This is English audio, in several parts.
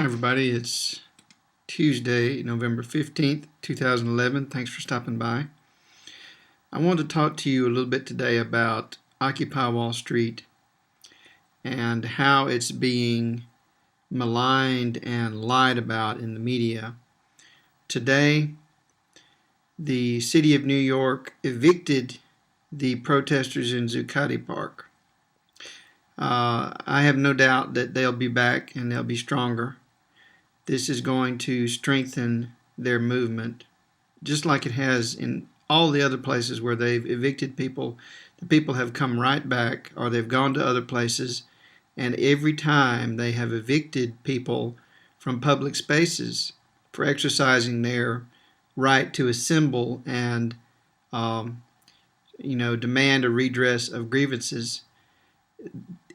Hi everybody, it's Tuesday, November 15th, 2011. Thanks for stopping by. I want to talk to you a little bit today about Occupy Wall Street and how it's being maligned and lied about in the media. Today, the city of New York evicted the protesters in Zuccotti Park. I have no doubt that they'll be back and they'll be stronger. This is going to strengthen their movement, just like it has in all the other places where they've evicted people. The people have come right back, or they've gone to other places, and every time they have evicted people from public spaces for exercising their right to assemble and demand a redress of grievances,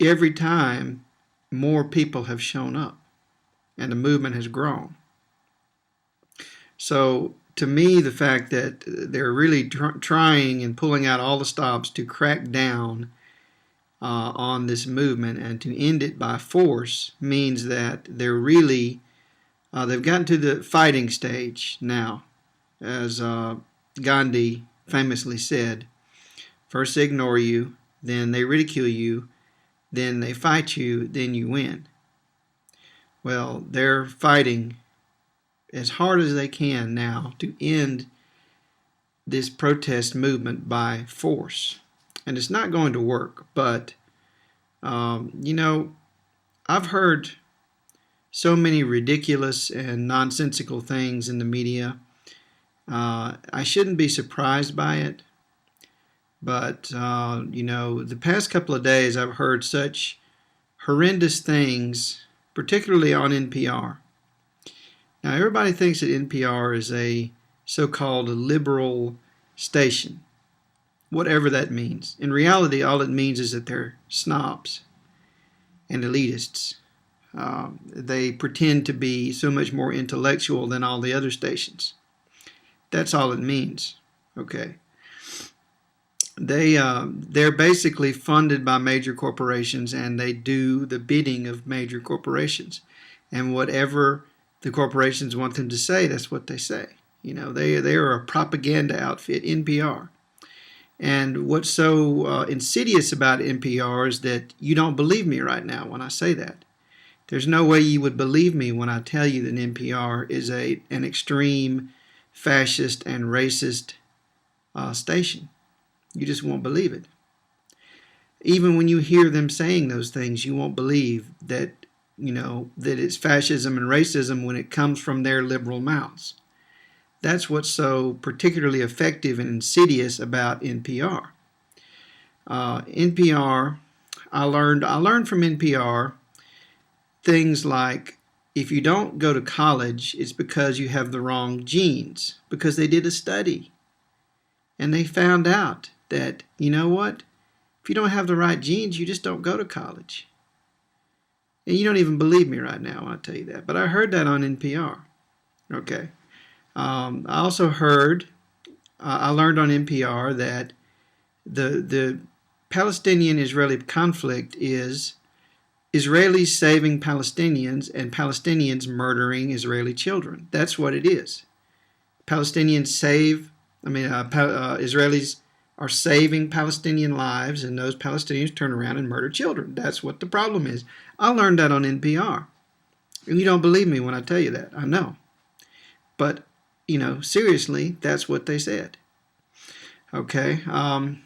every time more people have shown up and the movement has grown. So to me, the fact that they're really trying and pulling out all the stops to crack down on this movement and to end it by force means that they're really, they've gotten to the fighting stage now. As Gandhi famously said, first they ignore you, then they ridicule you, then they fight you, then you win. Well, they're fighting as hard as they can now to end this protest movement by force. And it's not going to work, but, I've heard so many ridiculous and nonsensical things in the media. I shouldn't be surprised by it, but, the past couple of days I've heard such horrendous things, particularly on NPR. Now, everybody thinks that NPR is a so-called liberal station, whatever that means. In reality, all it means is that they're snobs and elitists. They pretend to be so much more intellectual than all the other stations. That's all it means, okay? They're basically funded by major corporations, and they do the bidding of major corporations. And whatever the corporations want them to say, that's what they say. They are a propaganda outfit, NPR. And what's so insidious about NPR is that you don't believe me right now when I say that. There's no way you would believe me when I tell you that NPR is an extreme fascist and racist station. You just won't believe it. Even when you hear them saying those things, you won't believe that, that it's fascism and racism when it comes from their liberal mouths. That's what's so particularly effective and insidious about NPR. NPR, I learned from NPR things like, if you don't go to college, it's because you have the wrong genes, because they did a study. And they found out that, you know what? If you don't have the right genes, you just don't go to college. And you don't even believe me right now when I tell you that. But I heard that on NPR. Okay. I also heard, I learned on NPR that the Palestinian-Israeli conflict is Israelis saving Palestinians and Palestinians murdering Israeli children. That's what it is. Israelis are saving Palestinian lives, and those Palestinians turn around and murder children. That's what the problem is. I learned that on NPR. And you don't believe me when I tell you that. I know. But, seriously, that's what they said. Okay. A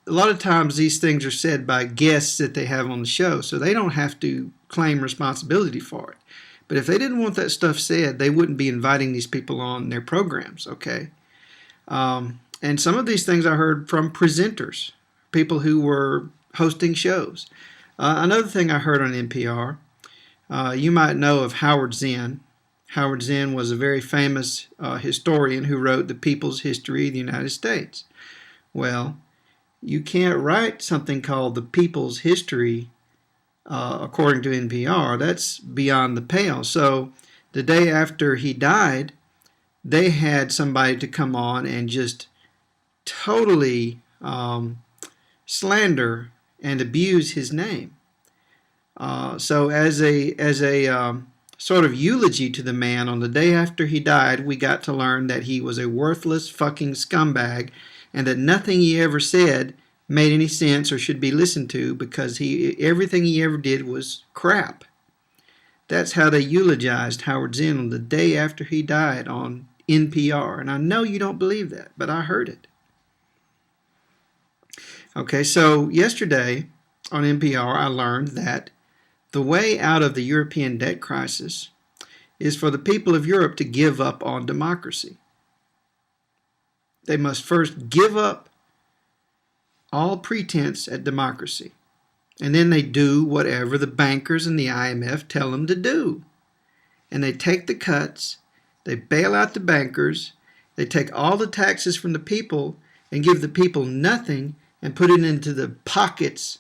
lot of times these things are said by guests that they have on the show, so they don't have to claim responsibility for it. But if they didn't want that stuff said, they wouldn't be inviting these people on their programs, okay? And some of these things I heard from presenters, people who were hosting shows. Another thing I heard on NPR, you might know of Howard Zinn. Howard Zinn was a very famous historian who wrote The People's History of the United States. Well, you can't write something called The People's History according to NPR. That's beyond the pale. So the day after he died, they had somebody to come on and just totally slander and abuse his name. So as a sort of eulogy to the man on the day after he died, we got to learn that he was a worthless fucking scumbag and that nothing he ever said made any sense or should be listened to because everything he ever did was crap. That's how they eulogized Howard Zinn on the day after he died on NPR. And I know you don't believe that, but I heard it. Okay, so yesterday on NPR, I learned that the way out of the European debt crisis is for the people of Europe to give up on democracy. They must first give up all pretense at democracy. And then they do whatever the bankers and the IMF tell them to do. And they take the cuts, they bail out the bankers, they take all the taxes from the people and give the people nothing and put it into the pockets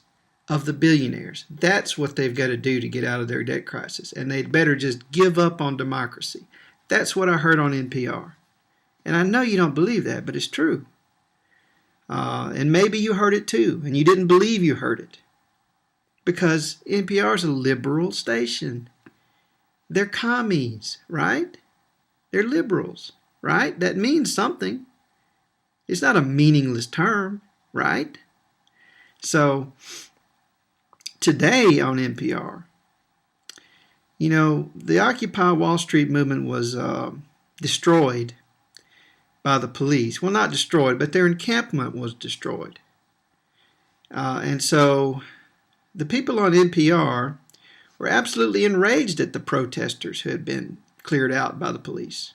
of the billionaires. That's what they've got to do to get out of their debt crisis. And they'd better just give up on democracy. That's what I heard on NPR. And I know you don't believe that, but it's true. And maybe you heard it too, and you didn't believe you heard it. Because NPR is a liberal station. They're commies, right? They're liberals, right? That means something. It's not a meaningless term, right? So, today on NPR, the Occupy Wall Street movement was destroyed by the police. Well, not destroyed, but their encampment was destroyed. And so the people on NPR were absolutely enraged at the protesters who had been cleared out by the police.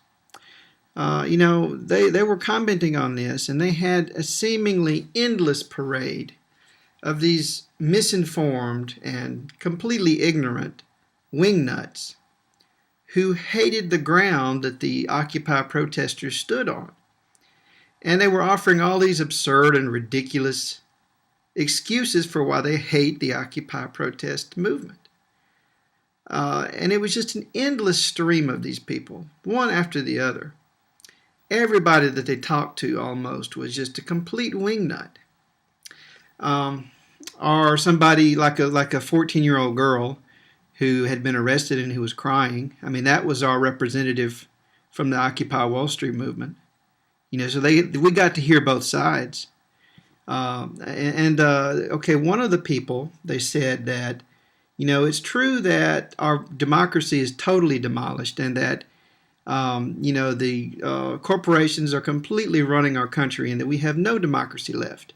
They were commenting on this, and they had a seemingly endless parade of these misinformed and completely ignorant wingnuts who hated the ground that the Occupy protesters stood on. And they were offering all these absurd and ridiculous excuses for why they hate the Occupy protest movement. And it was just an endless stream of these people, one after the other. Everybody that they talked to almost was just a complete wingnut. Or somebody like a 14-year-old girl who had been arrested and who was crying. I mean, that was our representative from the Occupy Wall Street movement. So we got to hear both sides. Okay, one of the people, they said that, it's true that our democracy is totally demolished and that, the corporations are completely running our country and that we have no democracy left.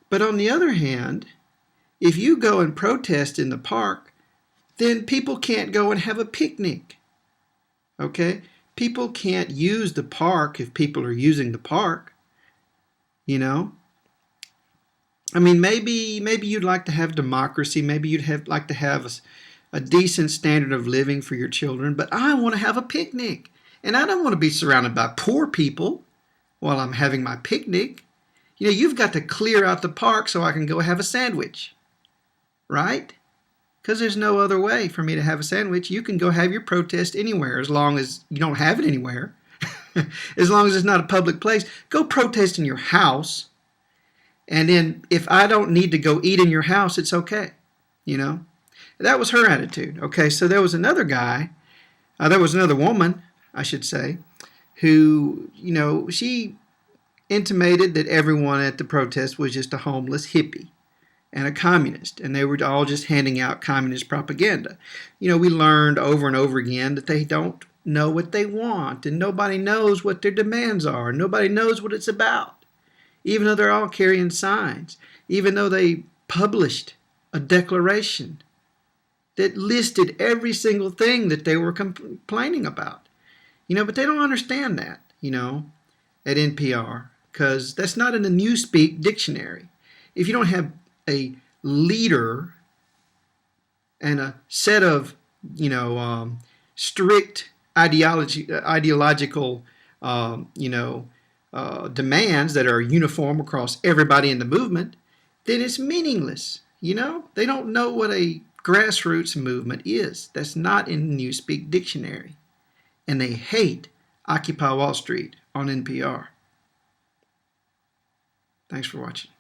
But on the other hand, if you go and protest in the park, then people can't go and have a picnic. Okay? People can't use the park if people are using the park. I mean, maybe you'd like to have democracy. Maybe you'd like to have a decent standard of living for your children. But I want to have a picnic. And I don't want to be surrounded by poor people while I'm having my picnic. You've got to clear out the park so I can go have a sandwich. Right? Because there's no other way for me to have a sandwich. You can go have your protest anywhere as long as you don't have it anywhere. As long as it's not a public place. Go protest in your house. And then if I don't need to go eat in your house, it's okay. That was her attitude. Okay, so there was another guy. There was another woman, I should say, who, she intimated that everyone at the protest was just a homeless hippie and a communist, and they were all just handing out communist propaganda. We learned over and over again that they don't know what they want, and nobody knows what their demands are. Nobody knows what it's about, even though they're all carrying signs, even though they published a declaration that listed every single thing that they were complaining about. But they don't understand that, at NPR, because that's not in the Newspeak dictionary. If you don't have a leader and a set of, strict ideological, demands that are uniform across everybody in the movement, then it's meaningless. They don't know what a grassroots movement is. That's not in the Newspeak dictionary. And they hate Occupy Wall Street on NPR. Thanks for watching.